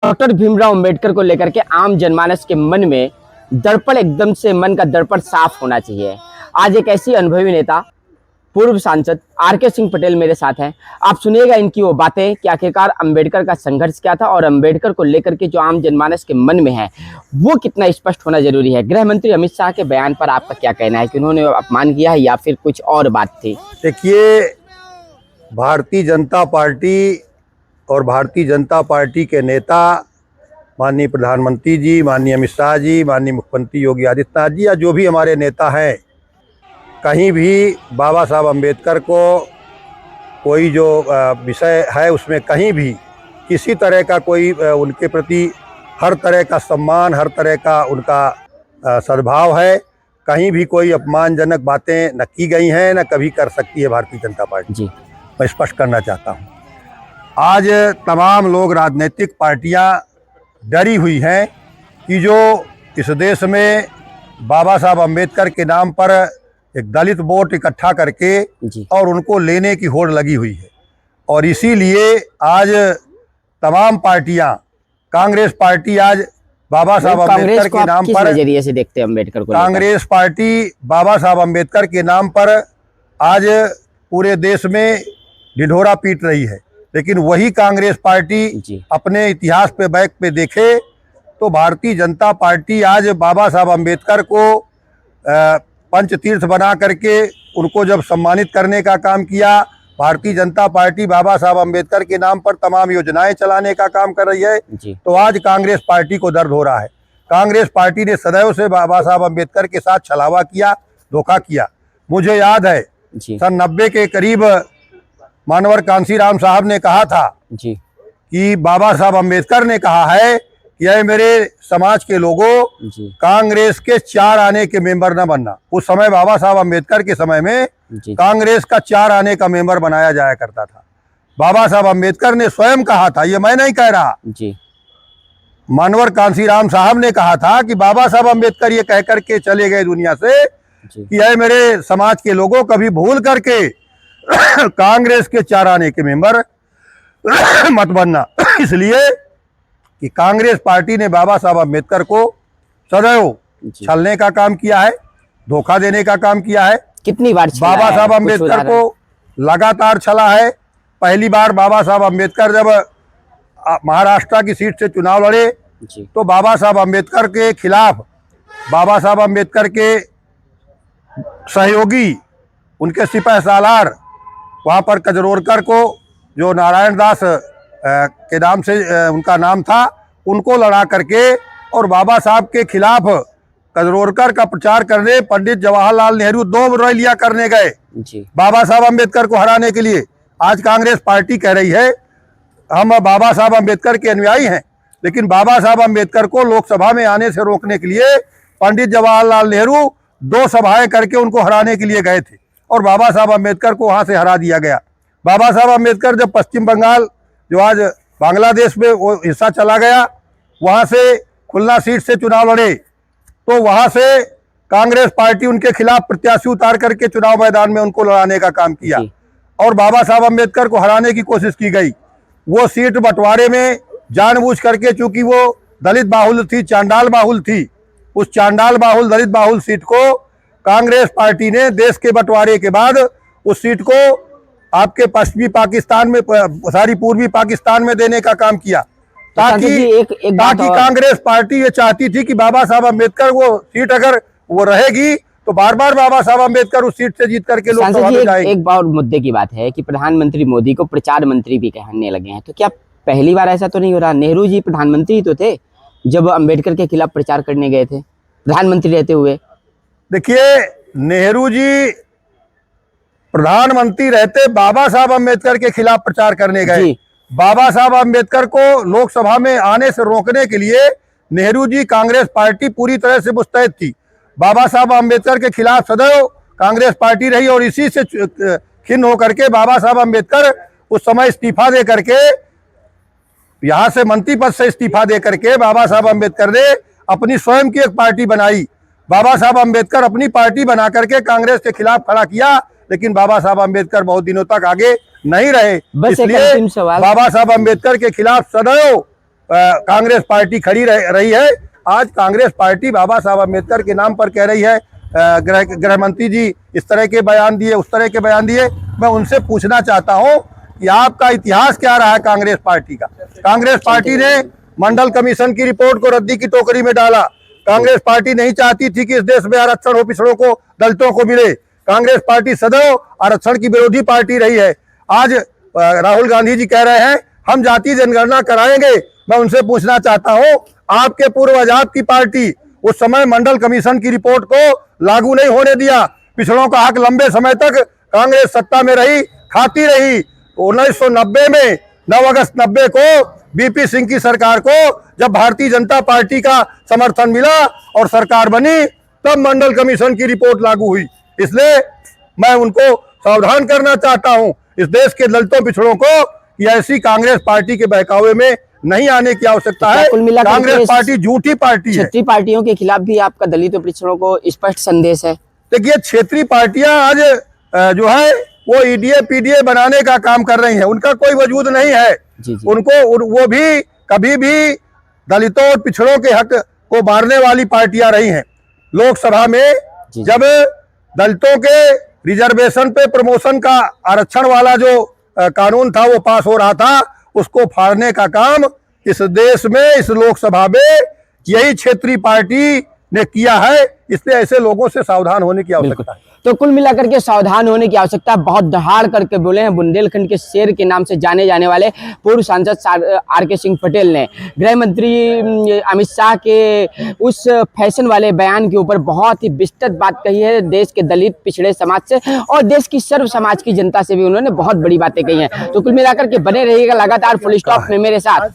Doctor Bhimrao Ambedkar को लेकर के आम जनमानस के मन में दर्पण एकदम से मन का दर्पण साफ होना चाहिए। आज एक ऐसी अनुभवी नेता पूर्व सांसद आर.के. सिंह पटेल मेरे साथ हैं। आप सुनिएगा इनकी वो बातें कि आखिरकार अंबेडकर का संघर्ष क्या था और अंबेडकर को लेकर के जो आम जनमानस के मन में है वो कितना स्पष्ट होना जरूरी है। गृह मंत्री अमित शाह के बयान पर आपका क्या कहना है कि उन्होंने अपमान किया है या फिर कुछ और बात थी? देखिए, भारतीय जनता पार्टी और भारतीय जनता पार्टी के नेता माननीय प्रधानमंत्री जी, माननीय अमित शाह जी, माननीय मुख्यमंत्री योगी आदित्यनाथ जी या जो भी हमारे नेता हैं, कहीं भी बाबा साहब अम्बेडकर को कोई जो विषय है उसमें कहीं भी किसी तरह का कोई उनके प्रति हर तरह का सम्मान, हर तरह का उनका सद्भाव है। कहीं भी कोई अपमानजनक बातें न की गई हैं, न कभी कर सकती है भारतीय जनता पार्टी जी। मैं स्पष्ट करना चाहता हूँ। आज तमाम लोग, राजनीतिक पार्टियां डरी हुई हैं कि जो इस देश में बाबा साहब अम्बेडकर के नाम पर एक दलित वोट इकट्ठा करके और उनको लेने की होड़ लगी हुई है। और इसीलिए आज तमाम पार्टियां, कांग्रेस पार्टी आज बाबा साहब अम्बेडकर के नाम पर, नजरिए से देखते हैं अम्बेडकर को? कांग्रेस पार्टी बाबा साहब अम्बेडकर के नाम पर आज पूरे देश में ढिढोरा पीट रही है। लेकिन वही कांग्रेस पार्टी अपने इतिहास पे बैक पे देखे तो भारतीय जनता पार्टी आज बाबा साहब अम्बेडकर को पंचतीर्थ बना करके उनको जब सम्मानित करने का काम किया, भारतीय जनता पार्टी बाबा साहब अम्बेडकर के नाम पर तमाम योजनाएं चलाने का काम कर रही है, तो आज कांग्रेस पार्टी को दर्द हो रहा है। कांग्रेस पार्टी ने सदैव से बाबा साहब अम्बेडकर के साथ छलावा किया, धोखा किया। मुझे याद है सन 90 के करीब मानवर कांसीराम साहब ने कहा था कि बाबा साहब अम्बेडकर ने कहा है कि यह मेरे समाज के लोगों, कांग्रेस के 4 आने के मेंबर न बनना। उस समय बाबा साहब अम्बेडकर के समय में कांग्रेस का 4 आने का मेंबर बनाया जाया करता था। बाबा साहब अम्बेडकर ने स्वयं कहा था, ये मैं नहीं कह रहा, मानवर कांसीराम साहब ने कहा था कि बाबा साहब अम्बेडकर ये कह करके चले गए दुनिया से कि यह मेरे समाज के लोगों, कभी भूल करके कांग्रेस के 4 आने के मेंबर मत बनना। इसलिए कि कांग्रेस पार्टी ने बाबा साहब अम्बेडकर को सदैव छलने का काम किया है, धोखा देने का काम किया है। कितनी बार बाबा साहब अम्बेडकर को लगातार छला है। पहली बार बाबा साहब अम्बेडकर जब महाराष्ट्र की सीट से चुनाव लड़े तो बाबा साहब अम्बेडकर के खिलाफ बाबा साहब अम्बेडकर के सहयोगी, उनके सिपह सालार वहाँ पर कजरोरकर को, जो नारायण दास के नाम से उनका नाम था, उनको लड़ा करके और बाबा साहब के खिलाफ कजरोरकर का प्रचार करने पंडित जवाहरलाल नेहरू 2 रैलियां करने गए बाबा साहब अम्बेडकर को हराने के लिए। आज कांग्रेस पार्टी कह रही है हम बाबा साहब अम्बेडकर के अनुयायी हैं, लेकिन बाबा साहब अम्बेडकर को लोकसभा में आने से रोकने के लिए पंडित जवाहरलाल नेहरू 2 सभाएं करके उनको हराने के लिए गए थे और बाबा साहब अम्बेडकर को वहां से हरा दिया गया। बाबा साहब अम्बेडकर जब पश्चिम बंगाल, जो आज बांग्लादेश में वो हिस्सा चला गया, वहां से खुलना सीट से चुनाव लड़े तो वहां से कांग्रेस पार्टी उनके खिलाफ प्रत्याशी उतार करके चुनाव मैदान में उनको लड़ाने का काम किया और बाबा साहब अम्बेडकर को हराने की कोशिश की गई। वो सीट बंटवारे में जानबूझ करके, चूंकि वो दलित बाहुल थी, चांडाल बाहुल थी, उस चांडाल बाहुल, दलित बाहुल सीट को कांग्रेस पार्टी ने देश के बंटवारे के बाद उस सीट को आपके पश्चिमी पाकिस्तान में, सारी पूर्वी पाकिस्तान में देने का काम किया, ताकि कांग्रेस पार्टी ये चाहती थी कि बाबा साहब अम्बेडकर वो सीट अगर वो रहेगी तो बार बार बाबा साहब अम्बेडकर उस सीट से जीत करके लोकसभा में जाएंगे। एक बार मुद्दे की बात है कि प्रधानमंत्री मोदी को प्रचार मंत्री भी कहने लगे हैं, तो क्या पहली बार ऐसा तो नहीं हो रहा? नेहरू जी प्रधानमंत्री ही तो थे जब अम्बेडकर के खिलाफ प्रचार करने गए थे, प्रधानमंत्री रहते हुए। देखिए, नेहरू जी प्रधानमंत्री रहते बाबा साहब अम्बेडकर के खिलाफ प्रचार करने गए। बाबा साहब अम्बेडकर को लोकसभा में आने से रोकने के लिए नेहरू जी, कांग्रेस पार्टी पूरी तरह से मुस्तैद थी। बाबा साहब अम्बेडकर के खिलाफ सदैव कांग्रेस पार्टी रही और इसी से खिन्न होकर के बाबा साहब अम्बेडकर उस समय इस्तीफा दे करके, यहाँ से मंत्री पद से इस्तीफा दे करके बाबा साहब अम्बेडकर ने अपनी स्वयं की एक पार्टी बनाई। बाबा साहब अम्बेडकर अपनी पार्टी बना करके कांग्रेस के खिलाफ खड़ा किया, लेकिन बाबा साहब अम्बेडकर बहुत दिनों तक आगे नहीं रहे। इसलिए बाबा साहब अम्बेडकर के खिलाफ सदैव कांग्रेस पार्टी खड़ी रही है। आज कांग्रेस पार्टी बाबा साहब अम्बेडकर के नाम पर कह रही है, गृह मंत्री जी इस तरह के बयान दिए, उस तरह के बयान दिए। मैं उनसे पूछना चाहता हूं कि आपका इतिहास क्या रहा है कांग्रेस पार्टी का। कांग्रेस पार्टी ने मंडल कमीशन की रिपोर्ट को रद्दी की टोकरी में डाला। कांग्रेस पार्टी नहीं चाहती थी कि इस देश में आरक्षण हो, पिछड़ों को, दलितों को मिले। कांग्रेस पार्टी सदैव आरक्षण की विरोधी पार्टी रही है। आज राहुल गांधी जी कह रहे हैं हम जातीय जनगणना कराएंगे। मैं उनसे पूछना चाहता हूं, आपके पूर्वज, आपकी पार्टी उस समय मंडल कमीशन की रिपोर्ट को लागू नहीं होने दिया। पिछड़ों का हक लंबे समय तक कांग्रेस सत्ता में रही, खाती रही। 1990 में 9 अगस्त 90 को बीपी सिंह की सरकार को जब भारतीय जनता पार्टी का समर्थन मिला और सरकार बनी, तब मंडल कमीशन की रिपोर्ट लागू हुई। इसलिए मैं उनको सावधान करना चाहता हूं, इस देश के दलितों पिछड़ों को, कि ऐसी कांग्रेस पार्टी के बहकावे में नहीं आने की आवश्यकता है। कांग्रेस पार्टी झूठी पार्टी है। क्षेत्रीय पार्टियों के खिलाफ भी आपका दलितों पिछड़ों को स्पष्ट संदेश है। देखिए, क्षेत्रीय पार्टियां आज जो है वो ईडीए पीडीए बनाने का काम कर रही हैं। उनका कोई वजूद नहीं है। उनको वो भी कभी भी दलितों और पिछड़ों के हक को मारने वाली पार्टियां रही हैं। लोकसभा में जब दलितों के रिजर्वेशन पे प्रमोशन का आरक्षण वाला जो कानून था वो पास हो रहा था, उसको फाड़ने का काम इस देश में, इस लोकसभा में यही क्षेत्रीय पार्टी ने किया है। इसलिए ऐसे लोगों से सावधान होने की आवश्यकता है। तो कुल मिलाकर के सावधान होने की आवश्यकता। बहुत दहाड़ करके बोले हैं। बुंदेलखंड के शेर के नाम से जाने जाने वाले पूर्व सांसद आरके सिंह पटेल ने गृह मंत्री अमित शाह के उस फैशन वाले बयान के ऊपर बहुत ही विस्तृत बात कही है। देश के दलित पिछड़े समाज से और देश की सर्व समाज की जनता से भी उन्होंने बहुत बड़ी बातें कही हैं। तो कुल मिलाकर के बने रहिएगा लगातार फुल स्टॉप में मेरे साथ।